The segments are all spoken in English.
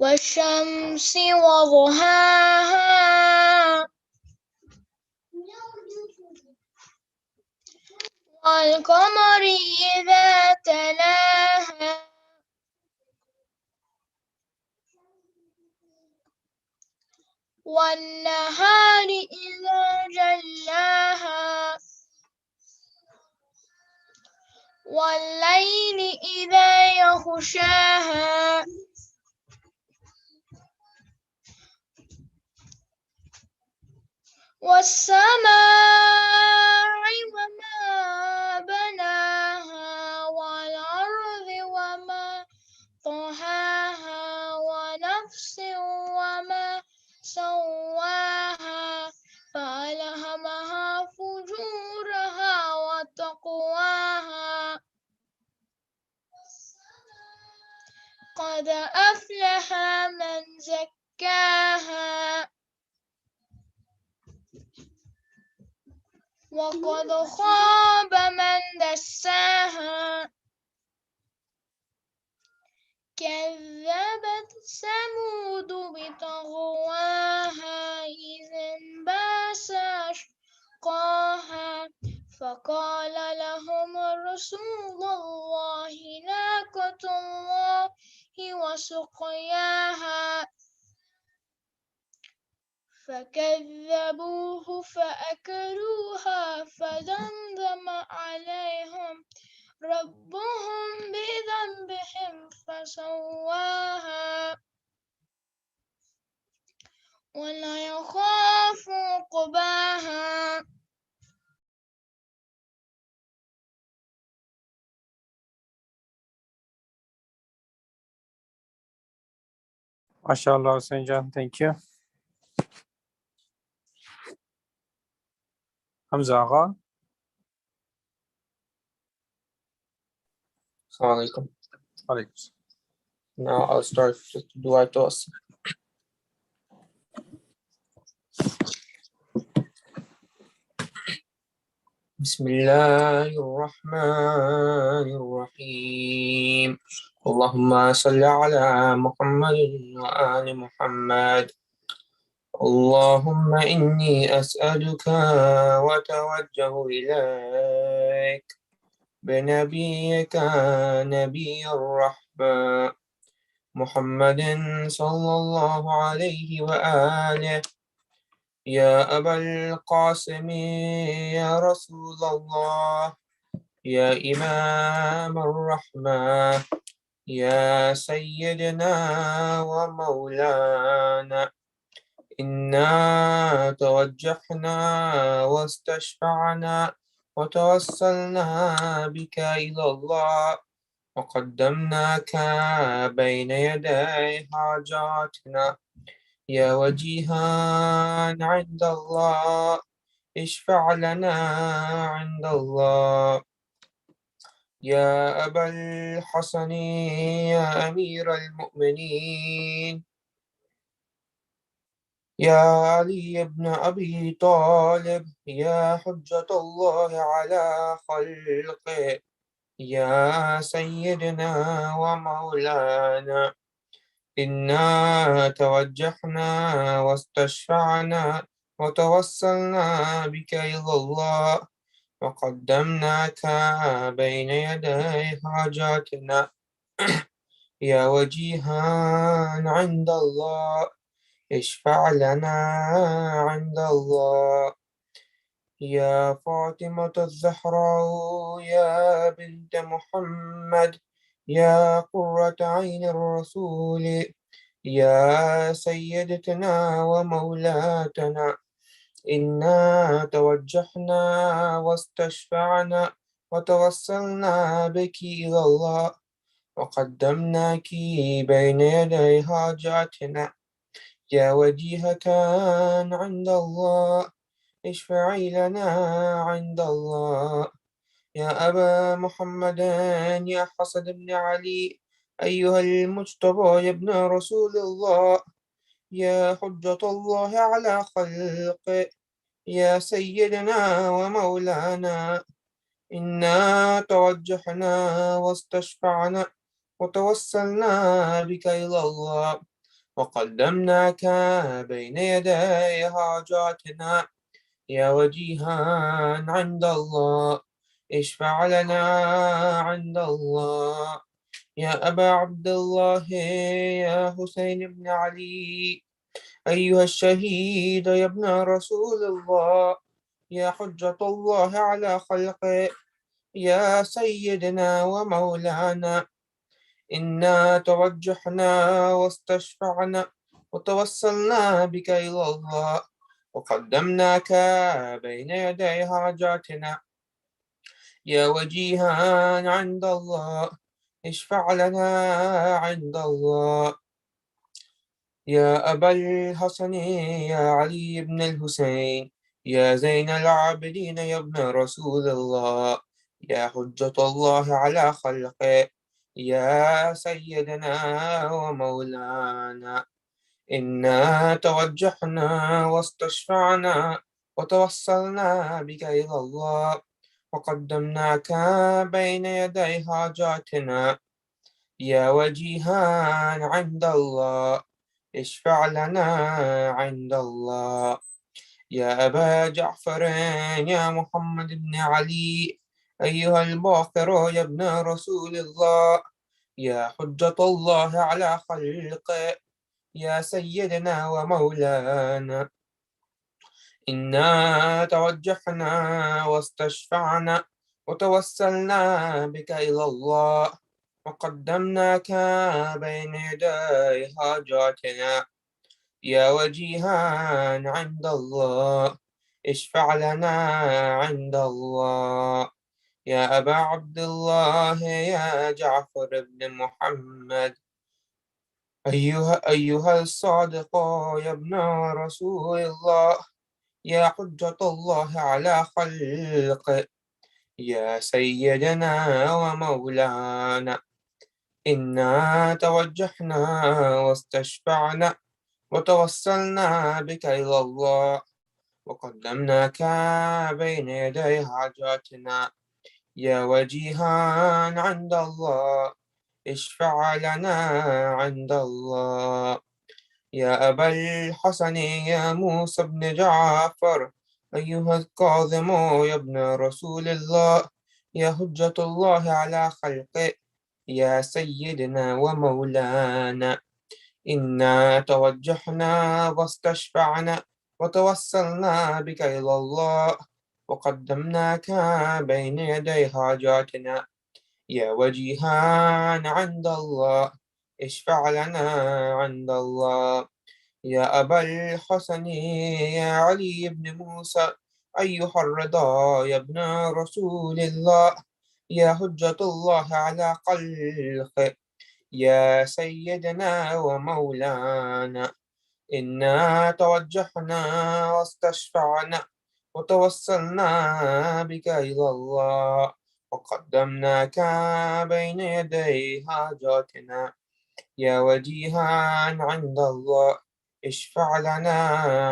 والشمس وضحاها والقمر إذا تلاها والنهار إذا جلاها والليل إذا يغشاها والسماء وما بناها والأرض وما طحاها ونفس وما سواها فألهمها فجورها وتقواها قد أفلح من زكاها وقد خاب من دساها كذبت ثمود بطغواها إذ انبعث أشقاها فقال لهم رسول الله ناقة الله وسقياها فكذبوه فأكلوها فدمدم عليهم ربهم بذنبهم فسواها ولا يخاف عقباها. MashaAllah, Hussein, thank you. Hamza Agha. Assalamu alaikum. Alaikum. Now I'll start with Dua Tawassut. بسم الله الرحمن الرحيم اللهم صل على محمد وآل محمد اللهم إني أسألك وأتوجه إليك بنبيك نبي الرحمة محمد صلى الله عليه وآله يا أبا القاسم يا رسول الله يا إمام الرحمة يا سيدنا ومولانا إنا توجهنا واستشفعنا وتوسلنا بك إلى الله وقدمناك بين يدي حاجاتنا يا وجيها عند الله اشفع لنا عند الله يا أبا الحسن يا أمير المؤمنين يا علي بن أبي طالب يا حجة الله على خلقه يا سيدنا ومولانا إنا توجهنا واستشفعنا وتوسلنا بك إلى الله وقدمناك بين يدي حاجاتنا يا وجيها عند الله اشفع لنا عند الله يا فاطمة الزهراء يا بنت محمد يا قرة عين الرسول يا سيدتنا ومولاتنا إنا توجهنا واستشفعنا وتوسلنا بك إلى الله وقدمناك بين يدي حاجاتنا يا وجيهة عند الله اشفعي لنا عند الله يا أبا محمد يا حسن بن علي أيها المجتبى يا ابن رسول الله يا حجة الله على خلقه يا سيدنا ومولانا إنا توجهنا واستشفعنا وتوسلنا بك إلى الله وقدمناك بين يدي حاجاتنا يا وجيها عند الله اشفع لنا عند الله يا أبا عبد الله يا حسين بن علي أيها الشهيد يا ابن رسول الله يا حجة الله على خلقه يا سيدنا ومولانا إنا توجهنا واستشفعنا وتوسلنا بك إلى الله وقدمناك بين يدي حاجاتنا يا وجيها عند الله اشفع لنا عند الله يا أبا الحسن يا علي بن الحسين يا زين العابدين يا ابن رسول الله يا حجة الله على خلقه يا سيدنا ومولانا إنا توجهنا واستشفعنا وتوسلنا بك إلى الله وقدمناك بين يدي حاجاتنا يا وجيها عند الله اشفع لنا عند الله يا أبا جعفر يا محمد بن علي أيها الباقر يا ابن رسول الله يا حجة الله على خلقه يا سيدنا ومولانا إنا توجهنا واستشفعنا وتوسلنا بك إلى الله وقدمناك بين يدي حاجاتنا يا وجيها عند الله اشفع لنا عند الله يا أبا عبد الله يا جعفر بن محمد أيها الصادق يا ابن رسول الله يا حجة الله على خلقه يا سيدنا ومولانا إنا توجهنا واستشفعنا وتوسلنا بك إلى الله وقدمناك بين يدي حاجاتنا يا وجيها عند الله اشفع لنا عند الله يا أبا الحسن يا موسى بن جعفر أيها الكاظم يا ابن رسول الله يا حجة الله على خلقه يا سيدنا ومولانا إنا توجهنا واستشفعنا وتوسلنا بك إلى الله وقدمناك بين يدي حاجاتنا يا وجيها عند الله اشفع لنا عند الله يا أبا الحسن يا علي بن موسى أيها الرضا يا ابن رسول الله يا حجة الله على خلقه يا سيدنا ومولانا إنا توجهنا واستشفعنا وتوسلنا بك إلى الله وقدمناك بين يدي حاجاتنا يا وجيها عند الله اشفع لنا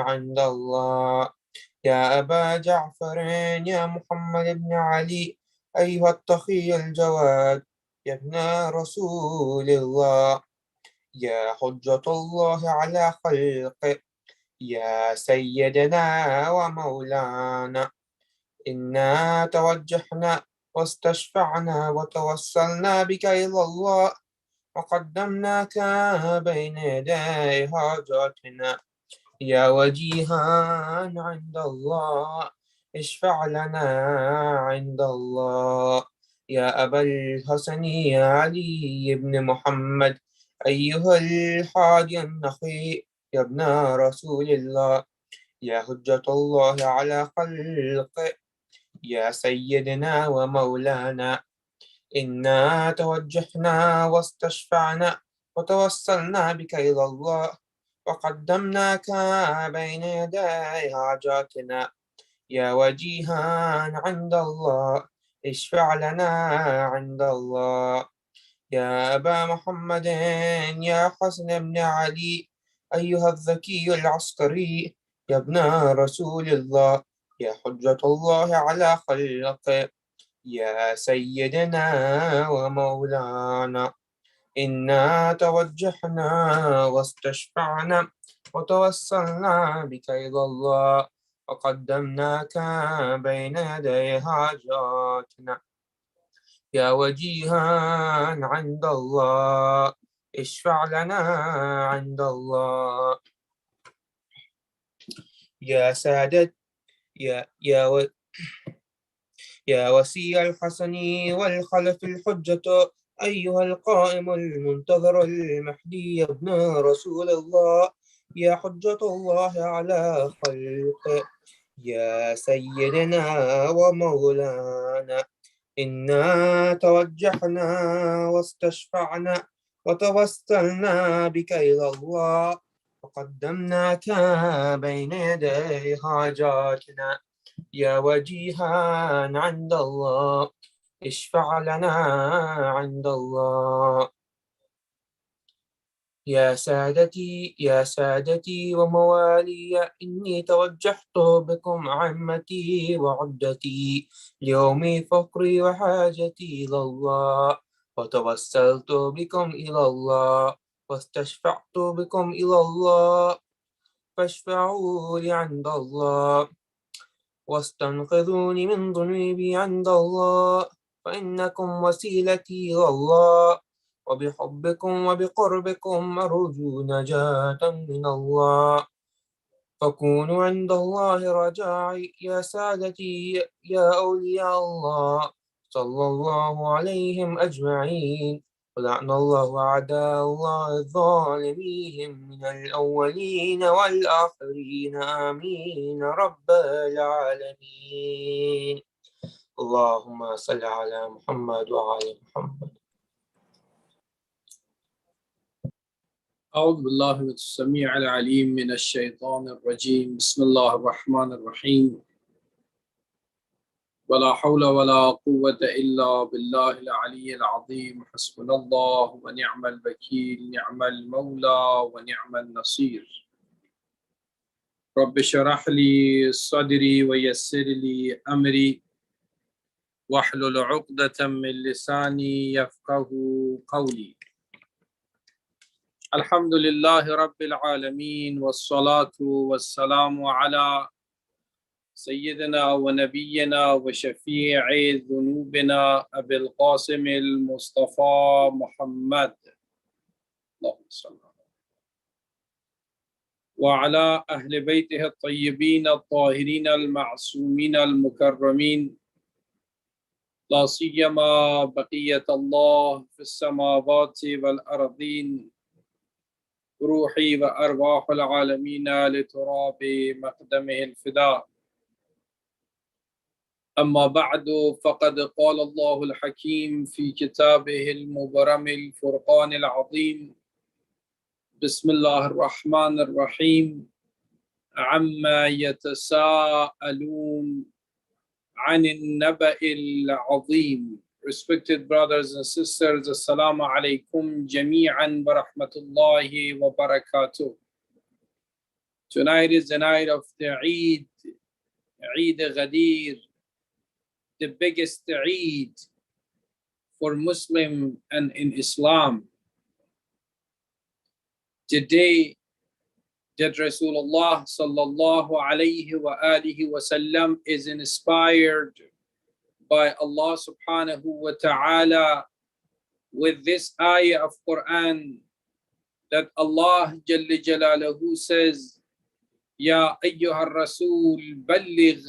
عند الله يا أبا جعفر يا محمد بن علي أيها التقي الجواد يا ابن رسول الله يا حجة الله على خلقه يا سيدنا ومولانا إنا توجهنا واستشفعنا وتوسلنا بك إلى الله وقدمناك بين يدي حاجاتنا يا وجيها عند الله اشفع لنا عند الله يا أبا الحسن يا علي بن محمد أيها الحادي النقي يا ابن رسول الله يا حجة الله على خلقه يا سيدنا ومولانا إنا توجهنا واستشفعنا وتوسلنا بك إلى الله وقدمناك بين يدي حاجاتنا يا وجيها عند الله اشفع لنا عند الله يا أبا محمد يا حسن بن علي أيها الذكي العسكري يا ابن رسول الله يا حجة الله على خلقه يا سيدنا ومولانا إنا توجهنا واستشفعنا وتوسلنا بك إلى الله وقدمناك بين يدي حاجاتنا يا وجيها عند الله اشفع لنا عند الله يا سادة يا وسيع الحسن والخلف الحجة أيها القائم المنتظر المهدي ابن رسول الله يا حجة الله على خلقه يا سيدنا ومولانا إنا توجهنا واستشفعنا وتوسلنا بك إلى الله وقدمناك بين يدي حاجاتنا يا وجيها عند الله اشفع لنا عند الله يا سادتي وموالي إني توجهت بكم عمتي وعدتي ليوم فقري وحاجتي إلى الله وتوسلت بكم إلى الله واستشفعت بكم إلى الله فاشفعوا لي عند الله واستنقذوني من ذنوبي عند الله فإنكم وسيلتي إلى الله وبحبكم وبقربكم أرجو نجاة من الله فكونوا عند الله رجائي يا سادتي يا أولياء الله صلى الله عليهم أجمعين ولعن الله أعداء الله الظالمين من الأولين والآخرين آمين رب العالمين اللهم صل على محمد وعلى محمد. أعوذ بالله السميع العليم من الشيطان الرجيم بسم الله الرحمن الرحيم ولا حول ولا قوة إلا بالله العلي العظيم حسبنا الله ونعم الوكيل نعم المولى ونعم النصير رب اشرح لي صدري ويسر لي أمري واحلل عقدة من لساني يفقه قولي الحمد لله رب العالمين والصلاة والسلام على سيدنا ونبينا وشفيع ذنوبنا أبي القاسم المصطفى محمد اللهم صل وعلى أهل بيته الطيبين الطاهرين المعصومين المكرمين لا سيما بقية الله في السماوات والأرضين روحي وأرواح العالمين لتراب مقدمه الفداء أما بعد فقد قال الله الحكيم في كتابه المبرم الفرقان العظيم بسم الله الرحمن الرحيم عما يتساءلون عن النبأ العظيم. Respected brothers and sisters, Assalamu alaikum jami'an wa rahmatullahi wa barakatuh. Tonight is the night of the Eid, Eid Ghadir, the biggest Eid for Muslim and in Islam. Today that Rasulullah sallallahu alayhi wa alihi wa sallam is inspired by Allah subhanahu wa ta'ala with this ayah of Quran that Allah Jalla Jalaluhu says, Ya ayyuhar Rasul balligh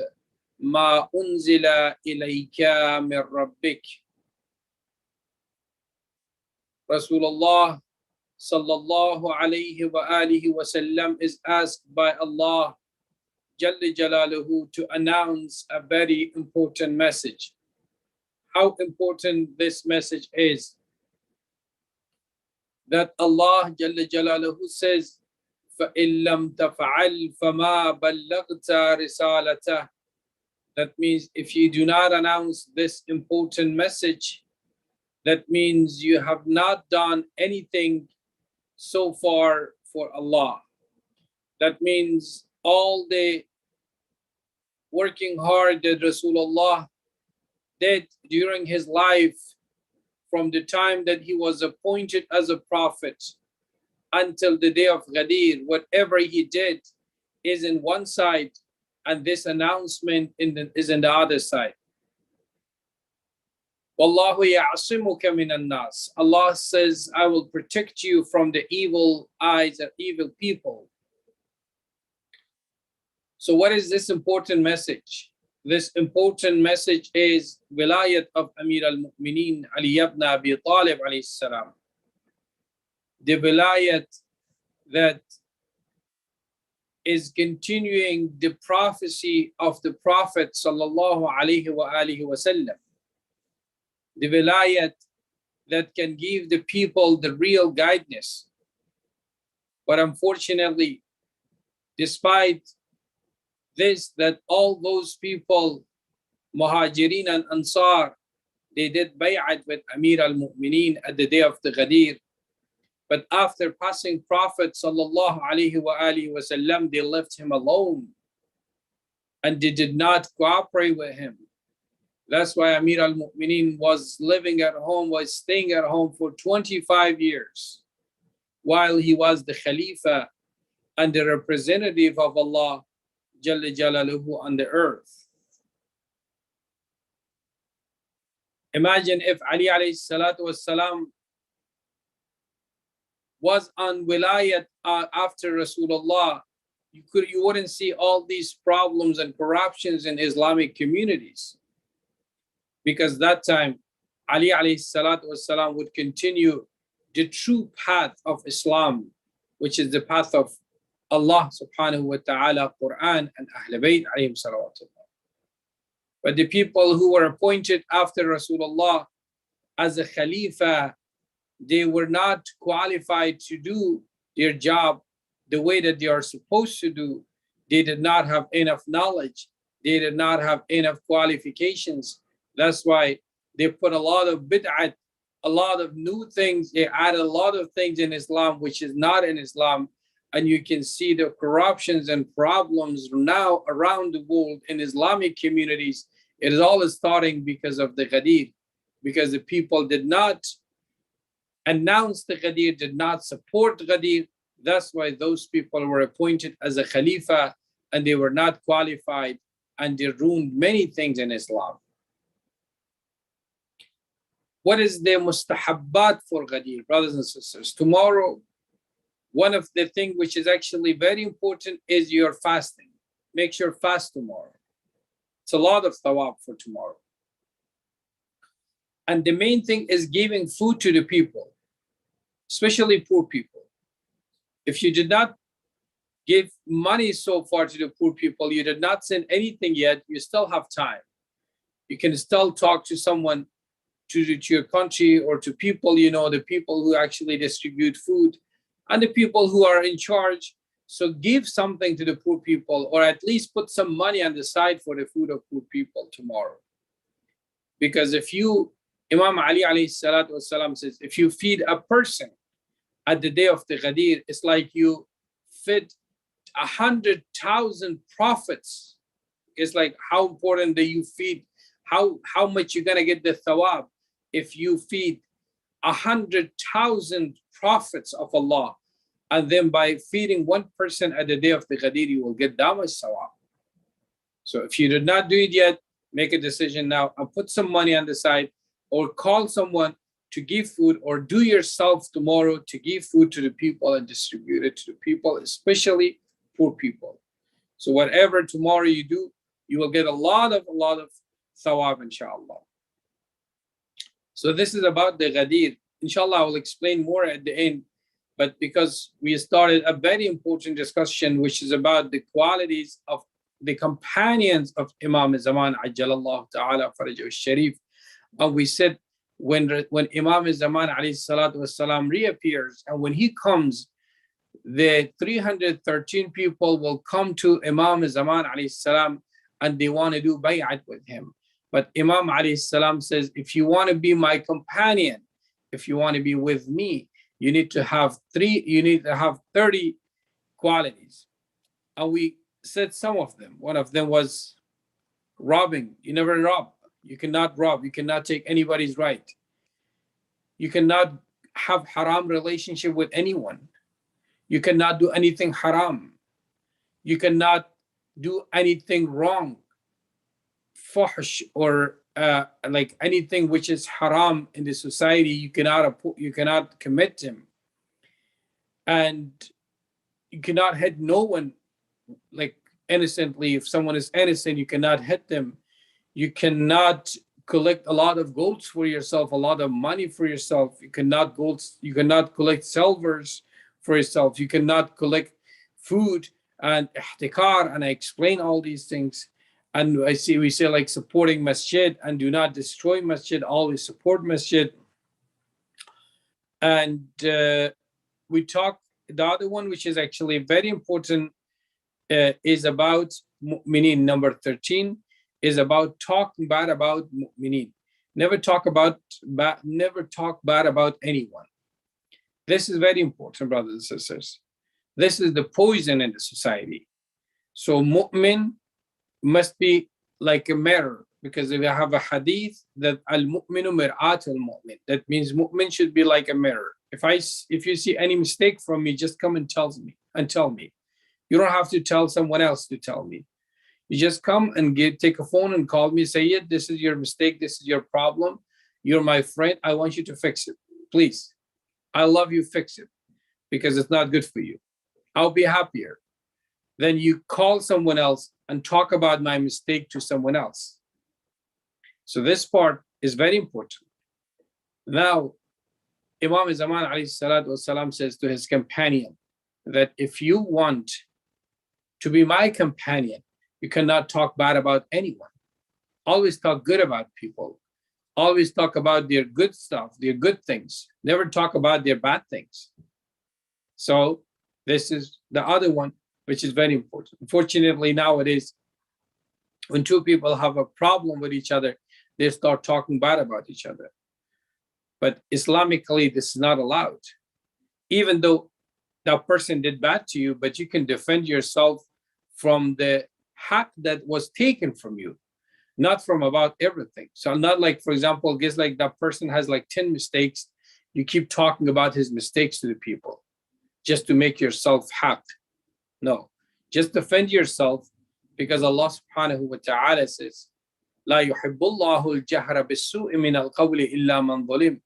ma unzila ilayka min rabbik. Rasulullah sallallahu alayhi wa alihi wa sallam is asked by Allah Jalla Jalaluhu to announce a very important message. How important this message is, that Allah Jalla Jalaluhu says, فَإِن لَمْ تَفْعَلْ فَمَا بَلَّغْتَ رِسَالَتَهُ. That means if you do not announce this important message, that means you have not done anything so far for Allah. That means all the working hard that Rasulullah did during his life from the time that he was appointed as a prophet until the day of Ghadir, whatever he did is in one side, and this announcement is in the other side. Wallahu ya'asimuka minan nas. Allah says, I will protect you from the evil eyes of evil people. So what is this important message? This important message is wilayat of Amir al-Mu'mineen Ali ibn Abi Talib alayhi salam. The wilayat that is continuing the prophecy of the Prophet sallallahu alaihi wasallam. The wilayat that can give the people the real guidance. But unfortunately, despite this, that all those people, Muhajirin and Ansar, they did bay'at with Amir al-Mu'mineen at the day of the Ghadir. But after passing Prophet sallallahu alaihi wasallam, they left him alone and they did not cooperate with him. That's why Amir al-Mu'mineen was living at home, was staying at home for 25 years while he was the Khalifa and the representative of Allah Jalla Jalaluhu on the earth. Imagine if Ali alayhi salatu wassalam was on wilayat after Rasulullah, you wouldn't see all these problems and corruptions in Islamic communities. Because that time, Ali alayhi salatu wassalam would continue the true path of Islam, which is the path of Allah subhanahu wa ta'ala, Quran, and Ahl Bayt alayhim salawatullah. But the people who were appointed after Rasulullah as a Khalifa, they were not qualified to do their job the way that they are supposed to do. They did not have enough knowledge. They did not have enough qualifications. That's why they put a lot of bid'at, a lot of new things. They added a lot of things in Islam, which is not in Islam. And you can see the corruptions and problems now around the world in Islamic communities. It is all starting because of the Ghadir, because the people did not announce the Ghadir, did not support Ghadir. That's why those people were appointed as a Khalifa and they were not qualified and they ruined many things in Islam. What is the mustahabbat for Ghadir, brothers and sisters? Tomorrow, one of the things which is actually very important is your fasting. Make sure fast tomorrow. It's a lot of thawab for tomorrow. And the main thing is giving food to the people, especially poor people. If you did not give money so far to the poor people, you did not send anything yet, you still have time. You can still talk to someone, to your country, or to people, the people who actually distribute food and the people who are in charge. So give something to the poor people, or at least put some money on the side for the food of poor people tomorrow. Because Imam Ali alayhi salatu wasalam says, if you feed a person at the day of the Ghadir, it's like you fed 100,000 prophets. It's like how important that you feed, how much you're gonna get the thawab if you feed 100,000 prophets of Allah. And then by feeding one person at the day of the Ghadir, you will get that much thawab. So if you did not do it yet, make a decision now and put some money on the side, or call someone to give food, or do yourself tomorrow to give food to the people and distribute it to the people, especially poor people. So whatever tomorrow you do, you will get a lot of thawab, inshallah. So this is about the Ghadir. Inshallah, I will explain more at the end. But because we started a very important discussion, which is about the qualities of the companions of Imam Zaman, Ajjalallahu Ta'ala Farajahu Sharif. And we said, when Imam Zaman alayhi salatu wasalam reappears, and when he comes, the 313 people will come to Imam Zaman alayhi salam, and they want to do bay'at with him. But Imam alayhi salam says, if you want to be my companion, if you want to be with me, you need to have 30 qualities. And we said some of them. One of them was robbing. You never rob. You cannot rob. You cannot take anybody's right. You cannot have haram relationship with anyone. You cannot do anything haram. You cannot do anything wrong, fuhsh, or like anything which is haram in the society. You cannot commit them, and you cannot hit no one like innocently. If someone is innocent, you cannot hit them. You cannot collect a lot of golds for yourself, a lot of money for yourself. You cannot collect silvers for yourself. You cannot collect food and ihtikar, and I explain all these things. And we say like supporting masjid, and do not destroy masjid, always support masjid. And we talk, the other one, which is actually very important, is about mu'minin. Number 13 is about talking bad about mu'minin. Never talk bad about anyone. This is very important, brothers and sisters. This is the poison in the society. So mu'min must be like a mirror, because we have a hadith that al-mu'minu mir'at al-mu'min. That means mu'min should be like a mirror. If you see any mistake from me, just come and tell me. You don't have to tell someone else to tell me. You just come and take a phone and call me, say, yeah, this is your mistake, this is your problem. You're my friend, I want you to fix it. Please, I love you, fix it, because it's not good for you. I'll be happier. Then you call someone else and talk about my mistake to someone else. So this part is very important. Now, Imam Zaman alayhi salatu wasalam says to his companion that if you want to be my companion, you cannot talk bad about anyone. Always talk good about people. Always talk about their good stuff, their good things. Never talk about their bad things. So this is the other one, which is very important. Unfortunately, nowadays, when two people have a problem with each other, they start talking bad about each other. But Islamically, this is not allowed. Even though that person did bad to you, but you can defend yourself from the haq that was taken from you, not from about everything. So not like, for example, guess like that person has like 10 mistakes. You keep talking about his mistakes to the people just to make yourself haq. No, just defend yourself, because Allah subhanahu wa ta'ala says, La yuhibbullahu al-jahra bis-su'i min al-qawli illa man zulim.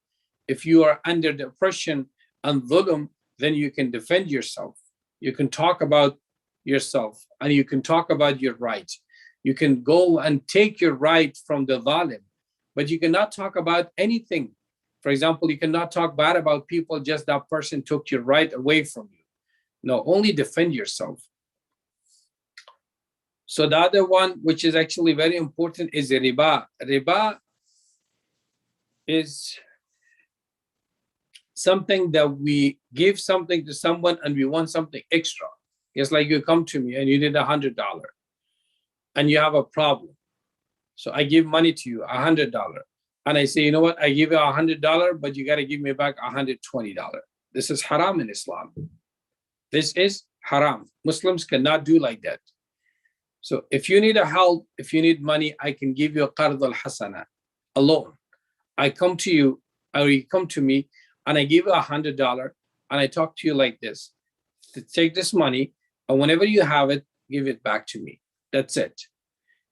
If you are under the oppression and dhulm, then you can defend yourself. You can talk about yourself, and you can talk about your rights. You can go and take your right from the zalim, but you cannot talk about anything. For example, you cannot talk bad about people just that person took your right away from you. No, only defend yourself. So the other one, which is actually very important, is riba. Riba is something that we give something to someone and we want something extra. It's like you come to me and you need $100 and you have a problem. So I give money to you, $100. And I say, you know what? I give you $100, but you got to give me back $120. This is haram in Islam. This is haram. Muslims cannot do like that. So if you need a help, if you need money, I can give you a qard al-hasana, a loan. I come to you, or you come to me, and I give you $100, and I talk to you like this: to take this money, and whenever you have it, give it back to me. That's it.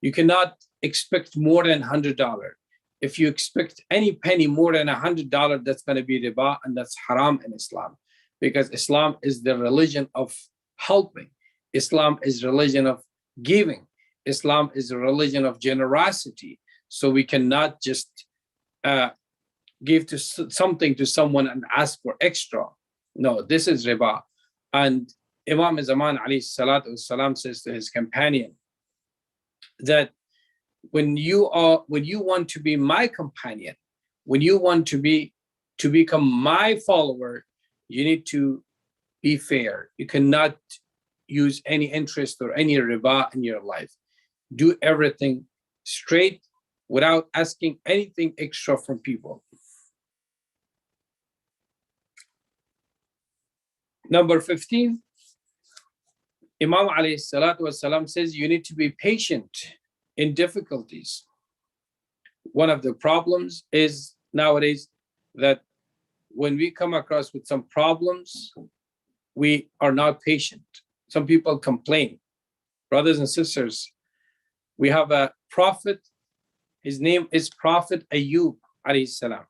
You cannot expect more than $100. If you expect any penny more than $100, that's going to be riba, and that's haram in Islam, because Islam is the religion of helping. Islam is religion of giving. Islam is a religion of generosity. So we cannot just give something to someone and ask for extra. No, this is riba. And Imam Zaman alayhi salatu wasalam says to his companion that when you want to be my companion, when you want to become my follower, you need to be fair. You cannot use any interest or any riba in your life. Do everything straight without asking anything extra from people. Number 15, Imam alayhi salatu wasalam says you need to be patient in difficulties. One of the problems is nowadays that when we come across with some problems, we are not patient. Some people complain. Brothers and sisters, we have a prophet. His name is Prophet Ayub alayhi salam.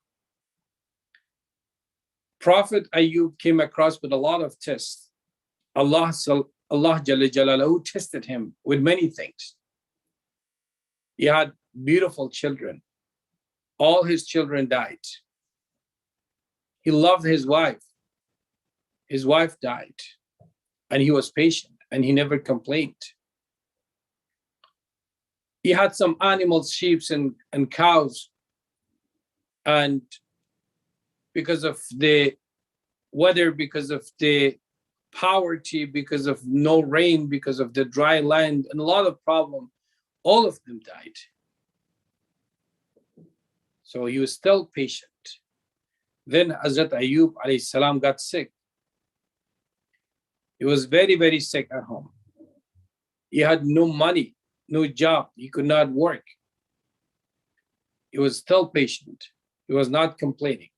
Prophet Ayub came across with a lot of tests. Allah Jalla Jalaluhu tested him with many things. He had beautiful children. All his children died. He loved his wife. His wife died. And he was patient and he never complained. He had some animals, sheep and cows. And because of the weather, because of the poverty, because of no rain, because of the dry land, and a lot of problems, all of them died. So he was still patient. Then Hazrat Ayub alayhi salam got sick. He was very, very sick at home. He had no money, no job. He could not work. He was still patient. He was not complaining.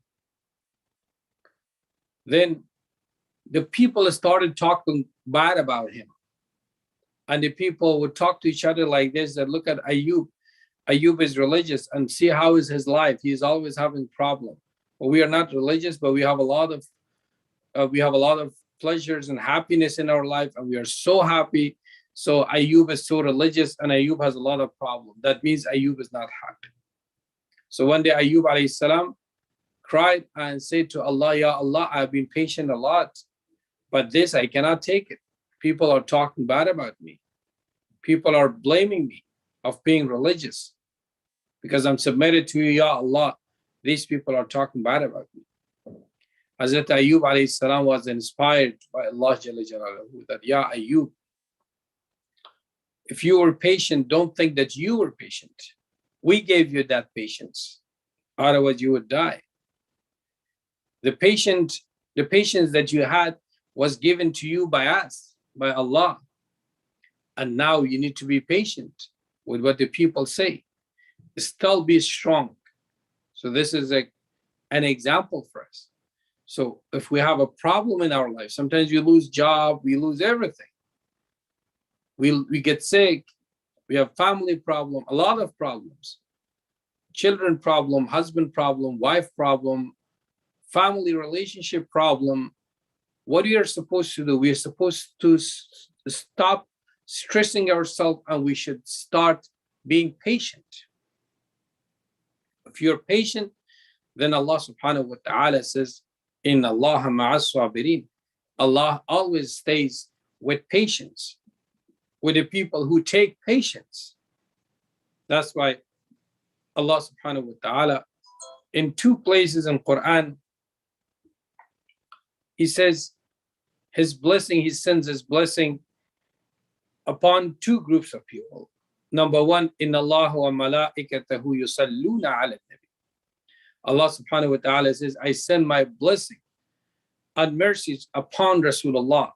Then the people started talking bad about him. And the people would talk to each other like this, that look at Ayub. Ayub is religious and see how is his life. He is always having problems. Well, we are not religious, but we have a lot of pleasures and happiness in our life, and we are so happy. So Ayub is so religious and Ayub has a lot of problems. That means Ayub is not happy. So one day Ayub alayhi salam cried and said to Allah, Ya Allah, I've been patient a lot, but this I cannot take it. People are talking bad about me. People are blaming me of being religious because I'm submitted to you, Ya Allah. These people are talking bad about me. Hazrat Ayub alayhi salam was inspired by Allah Jalla Jalaluhu that, Ya Ayub, if you were patient, don't think that you were patient. We gave you that patience. Otherwise you would die. The patience that you had was given to you by us, by Allah. And now you need to be patient with what the people say. Still be strong. So this is an example for us. So if we have a problem in our life, sometimes we lose job, we lose everything. We get sick, we have family problem, a lot of problems. Children problem, husband problem, wife problem, family relationship problem. What we are supposed to do, we are supposed to stop stressing ourselves and we should start being patient. If you're patient, then Allah subhanahu wa ta'ala says, Inna Allaha ma'as sabirin. Allah always stays with patience, with the people who take patience. That's why Allah subhanahu wa ta'ala, in 2 places in Quran, He says His blessing, He sends His blessing upon 2 groups of people. Number 1, Inna Allaha wa malaikatahu yusalluna ala nabi. Allah subhanahu wa ta'ala says, I send my blessing and mercies upon Rasulullah.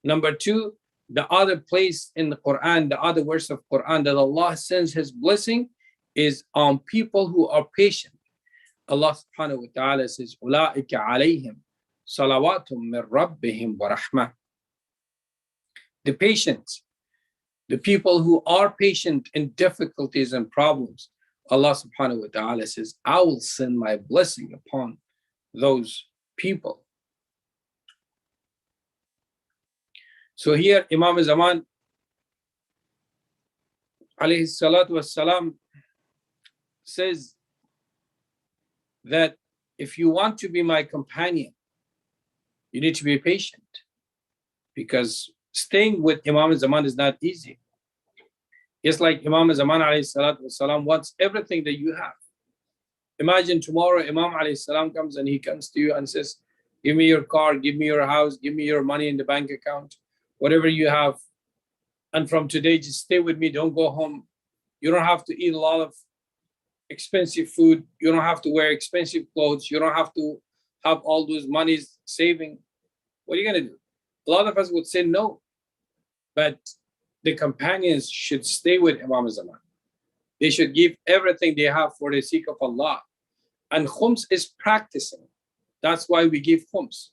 Number 2, the other place in the Quran, the other verse of Quran that Allah sends His blessing is on people who are patient. Allah subhanahu wa ta'ala says, Ula'ika alayhim salawatum min rabbihim wa rahmah. The patients, the people who are patient in difficulties and problems, Allah subhanahu wa ta'ala says, I will send my blessing upon those people. So here Imam Zaman alayhi salatu wassalam says that if you want to be my companion, you need to be patient, because staying with Imam Zaman is not easy. It's like Imam Zaman alayhi salatu wassalam wants everything that you have. Imagine tomorrow Imam alayhi salam comes and he comes to you and says, give me your car, give me your house, give me your money in the bank account, whatever you have. And from today, just stay with me, don't go home. You don't have to eat a lot of expensive food. You don't have to wear expensive clothes. You don't have to have all those monies saving. What are you going to do? A lot of us would say no. But the companions should stay with Imam Zaman. They should give everything they have for the sake of Allah. And khums is practicing. That's why we give khums,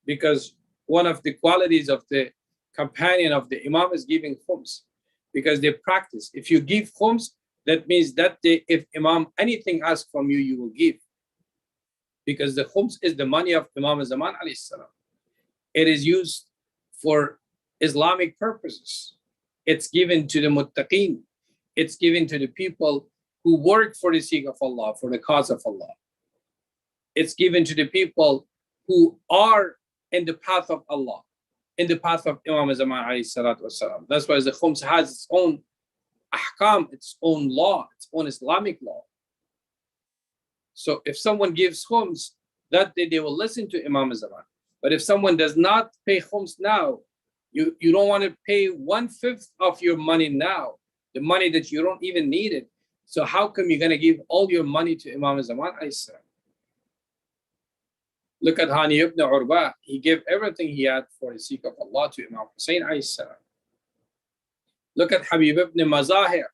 because one of the qualities of the companion of the Imam is giving khums, because they practice. If you give khums, that means that if Imam anything asks from you, you will give. Because the khums is the money of Imam Zaman alayhi salam. It is used for Islamic purposes. It's given to the muttaqeen. It's given to the people who work for the sake of Allah, for the cause of Allah. It's given to the people who are in the path of Allah, in the path of Imam Zaman alayhi salatu wasalam. That's why the khums has its own ahkam, its own law, its own Islamic law. So if someone gives khums, that day they will listen to Imam Zaman. But if someone does not pay khums now, you don't want to pay 1/5 of your money now, the money that you don't even need it. So how come you're going to give all your money to Imam Zaman alayhi salam? Look at Hani ibn Urwa. He gave everything he had for the sake of Allah to Imam Hussein alayhi salam. Look at Habib ibn Mazahir.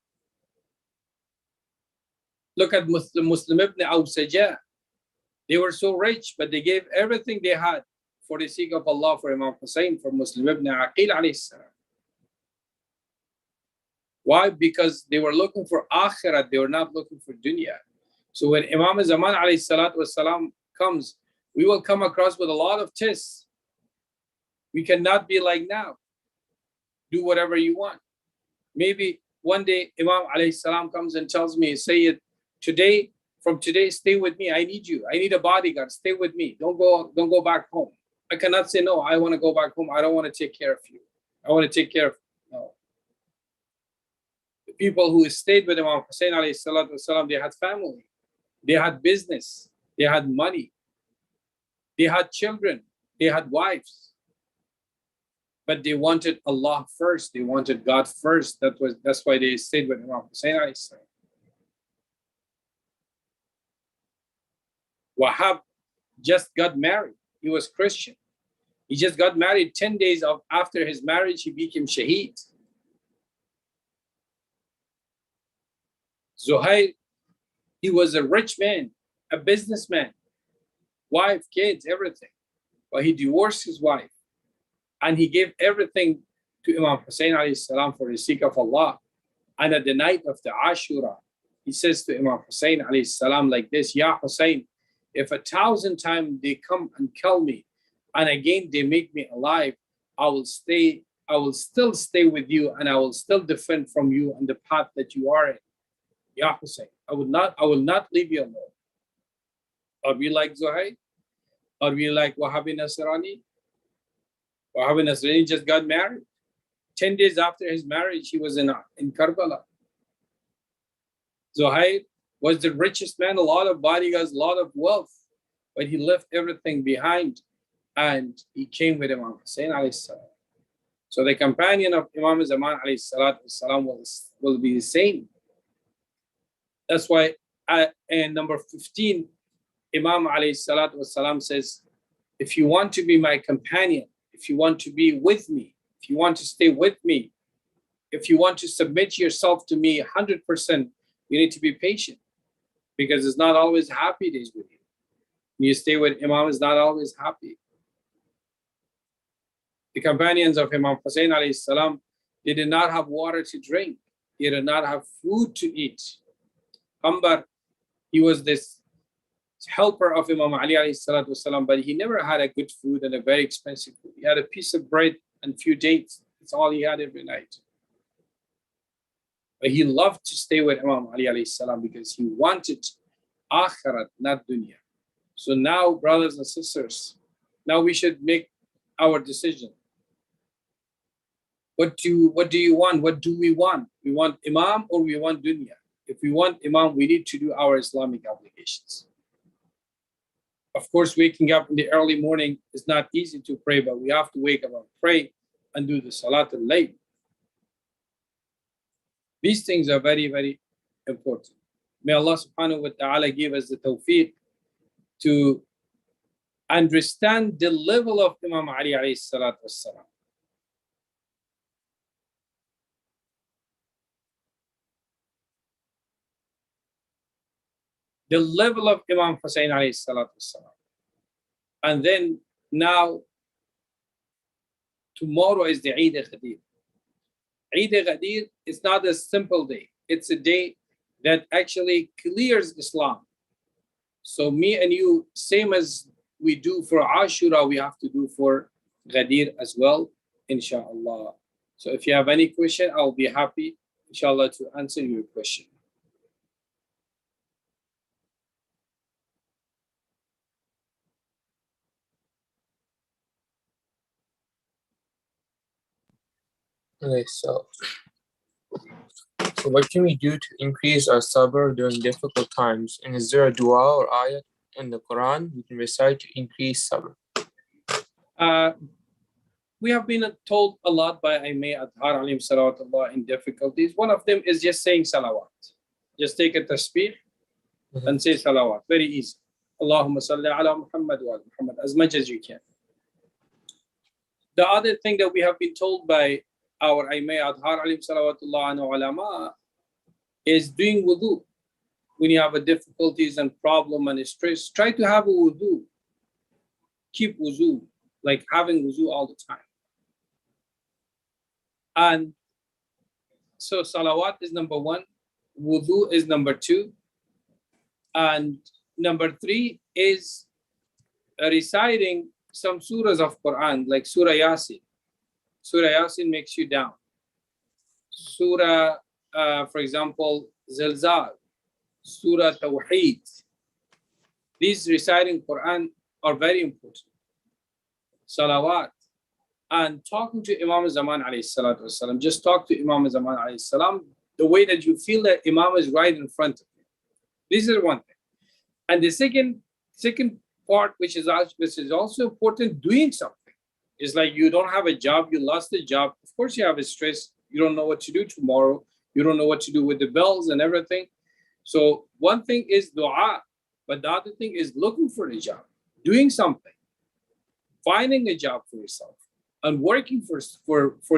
Look at Muslim ibn Awsaja. They were so rich, but they gave everything they had for the sake of Allah, for Imam Hussein, for Muslim ibn Aqil alayhi salam. Why? Because they were looking for akhirat, they were not looking for dunya. So when Imam Zaman alayhi salatu wasalam comes, we will come across with a lot of tests. We cannot be like now. Do whatever you want. Maybe one day Imam alayhi salam comes and tells me, Sayyid, from today, stay with me. I need you. I need a bodyguard. Stay with me. Don't go back home. I cannot say, no, I want to go back home. I don't want to take care of you. I want to take care of you. No. The people who stayed with Imam Hussein alayhi salatu wasalam, they had family. They had business. They had money. They had children. They had wives. But they wanted Allah first. They wanted God first. That's why they stayed with Imam Hussein alayhi salam. Wahab just got married. He was Christian. He just got married 10 days after his marriage, he became Shaheed. Zuhair, he was a rich man, a businessman, wife, kids, everything. But he divorced his wife and he gave everything to Imam Hussein alayhi salam for the sake of Allah. And at the night of the Ashura, he says to Imam Hussein alayhi salam like this, Ya Hussein, if 1,000 times they come and kill me, and again they make me alive, I will still stay with you, and I will still defend from you on the path that you are in. Ya Hussein, I will not leave you alone. Are we like Zuhair? Are we like Wahhabi Nasrani? Wahhabi Nasrani just got married. 10 days after his marriage, he was in Karbala. Zuhair was the richest man, a lot of bodyguards, a lot of wealth, but he left everything behind and he came with Imam Hussein alayhi salam. So the companion of Imam Zaman alayhi salatu wasalam will be the same. That's why in number 15, Imam alayhi salatu wasalam says, if you want to be my companion, if you want to be with me, if you want to stay with me, if you want to submit yourself to me 100%, you need to be patient, because it's not always happy days with you. When you stay with Imam, it's not always happy. The companions of Imam Hussein alayhi salam, they did not have water to drink. They did not have food to eat. Ambar, he was this helper of Imam Ali alayhi salatu wasalam, but he never had a good food and a very expensive food. He had a piece of bread and few dates. That's all he had every night. But he loved to stay with Imam Ali alayhi salam because he wanted akhirat, not dunya. So now, brothers and sisters, now we should make our decision. What do you want? What do we want? We want Imam or we want dunya? If we want Imam, we need to do our Islamic obligations. Of course, waking up in the early morning is not easy to pray, but we have to wake up and pray and do the Salat al-Layl. These things are very, very important. May Allah subhanahu wa ta'ala give us the tawfiq to understand the level of Imam Ali alayhi salatu wassalam. The level of Imam Hussein alayhi salatu wassalam. And then now, tomorrow is the Eid al-Ghadir. Eid al-Ghadir is not a simple day. It's a day that actually clears Islam. So me and you, same as we do for Ashura, we have to do for Ghadir as well, inshallah. So if you have any question, I'll be happy, inshallah, to answer your question. Okay, so what can we do to increase our sabr during difficult times? And is there a dua or ayat in the Quran we can recite to increase sabr? We have been told a lot by Aimee Adhar alayhim salawatullah in difficulties. One of them is just saying salawat. Just take a tasbih and say salawat. Very easy. Allahumma salli ala Muhammad wa ala Muhammad, as much as you can. The other thing that we have been told by our Aimee Adhar alayhim salawatullah and ulama is doing wudu. When you have a difficulties and problem and stress, try to have a wudu. Keep wudu, like having wudu all the time. And so salawat is number one, wudu is number two, and number three is reciting some surahs of Quran, like Surah Yasin. Surah Yasin makes you down. Surah, for example, Zilzal, Surah Tawheed. These reciting Quran are very important. Salawat. And talking to Imam Zaman alayhi salatu wasalam, just talk to Imam Zaman alayhi salam the way that you feel that Imam is right in front of you. This is one thing. And the second part, which is also important, doing something. It's like you don't have a job, you lost a job. Of course you have a stress. You don't know what to do tomorrow. You don't know what to do with the bills and everything. So one thing is dua, but the other thing is looking for a job, doing something, finding a job for yourself, and working for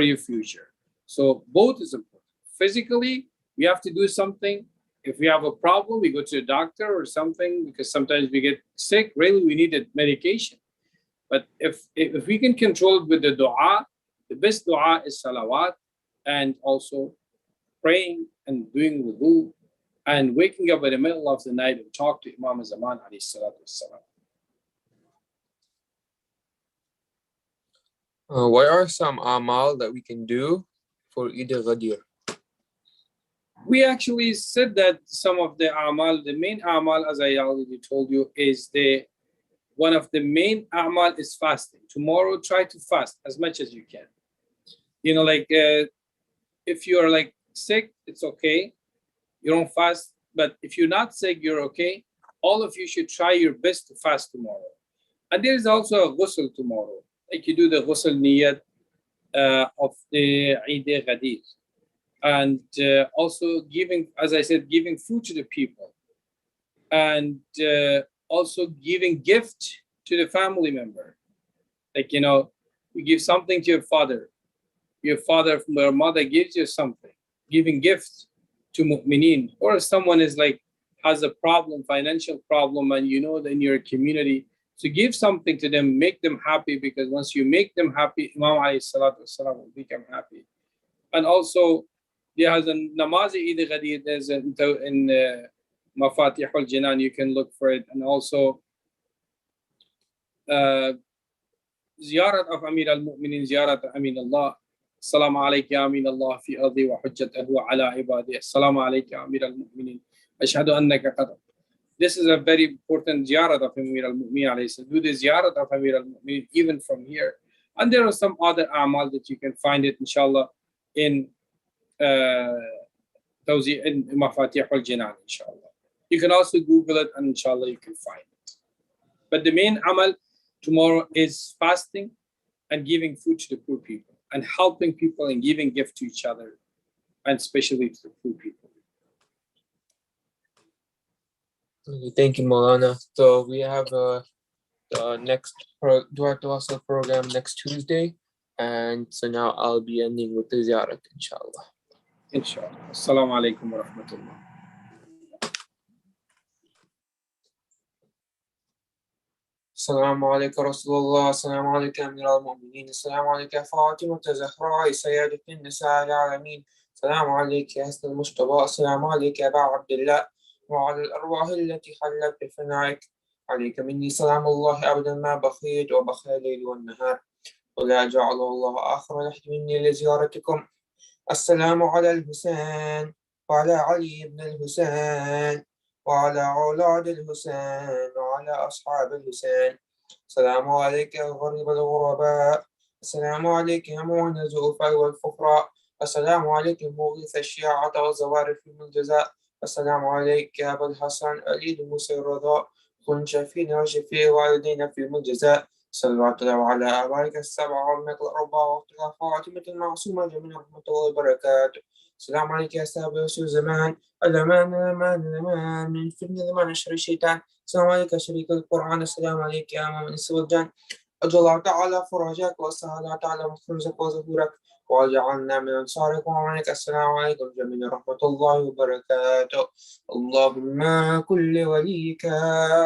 your future. So both is important. Physically, we have to do something. If we have a problem, we go to a doctor or something, because sometimes we get sick. Really, we need a medication. But if we can control it with the dua, the best dua is salawat, and also praying and doing wudu, and waking up in the middle of the night and talk to Imam Zaman alayhi salatu wassalam. What are some amal that we can do for Eid al-Ghadir? We actually said that some of the amal, the main amal, as I already told you, is one of the main amal is fasting. Tomorrow, try to fast as much as you can. You know, like if you're like sick, it's okay. You don't fast. But if you're not sick, you're okay. All of you should try your best to fast tomorrow. And there is also a ghusl tomorrow. Like you do the ghusl niyat of the Eid al-Ghadir. And also giving, as I said, giving food to the people. And also giving gift to the family member. Like, you know, you give something to your father from your mother gives you something. Giving gifts to mu'mineen. Or if someone is like, has a problem, financial problem, and you know that in your community, so give something to them, make them happy, because once you make them happy, Imam alayhi salatu wasalam will become happy. And also, there has a namaz Eid al-Ghadir, there's in Mafatih al-Jinan, you can look for it. And also, ziyarat of Amir al-Mu'minin, ziyarat Amin Allah. Assalamu alayka ya Amin Allah fi ardi wa hujjatahu ala ibadih. Assalamu alayka ya Amir al-Mu'minin. Ashhadu annaka qad. This is a very important ziyarat of Amir al-Mu'minin. Do the ziyarat of Amir al-Mu'minin even from here. And there are some other amal that you can find it, inshallah, in Mafatih al-Jinan, inshallah. You can also Google it, and inshallah you can find it. But the main amal tomorrow is fasting and giving food to the poor people, and helping people and giving gift to each other, and especially to the poor people. Thank you, Maulana. So we have the next Dua Tawassul program next Tuesday. And so now I'll be ending with the ziyarat, inshallah. Inshallah. Assalamu alaikum wa rahmatullah. السلام عليك رسول الله، السلام عليك أمير المؤمنين، السلام عليك يا فاطمة الزهراء سيدة النساء العالمين، السلام عليك يا حسن المجتبى، السلام عليك يا أبا عبد الله وعلى الأرواح التي حلت بفنائك. عليك مني سلام الله أبدا ما بقيت وبقي الليل والنهار، ولا جعل الله آخر لحد مني لزيارتكم. السلام على الحسين وعلى علي بن الحسين وعلى أولاد الحسين وعلى أصحاب الحسين. السلام عليك يا غريب الغرباء، السلام عليك يا معين الزؤفاء والفقراء، السلام عليك يا مغيث الشيعة والزوارق في الجزاء، السلام عليك يا أبا الحسن علي موسى الرضا، كن شفينا وشفيع والدينا في الجزاء. صلوات الله على آبائك السبعة والمئة الأربعة واختلاف فاطمة المعصومة جميع رحمة الله وبركاته. السلام عليك يا سابق رسول زمان، الأمان من فتنة زمان شر الشيطان. السلام عليك يا شريك القرآن، السلام عليك يا أمام الإنس والجن. أجل الله تعالى فرجك وسهل تعالى مخرجك وظهورك وجعلنا من أنصارك وعونك. السلام عليكم جميعا ورحمة الله وبركاته. اللهم كل وليك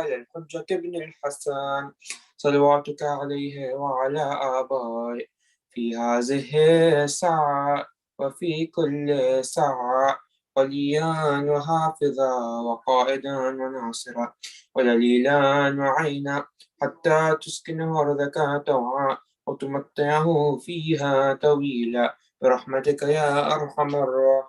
للحجة ابن الحسن صلواتك عليه وعلى آبائه في هذه الساعة وفي كل ساعة وليا وحافظا وقائدا وناصرا ودليلا وعينا حتى تسكنه أرضك طوعا وتمتعه فيها طويلا برحمتك يا أرحم الراحمين.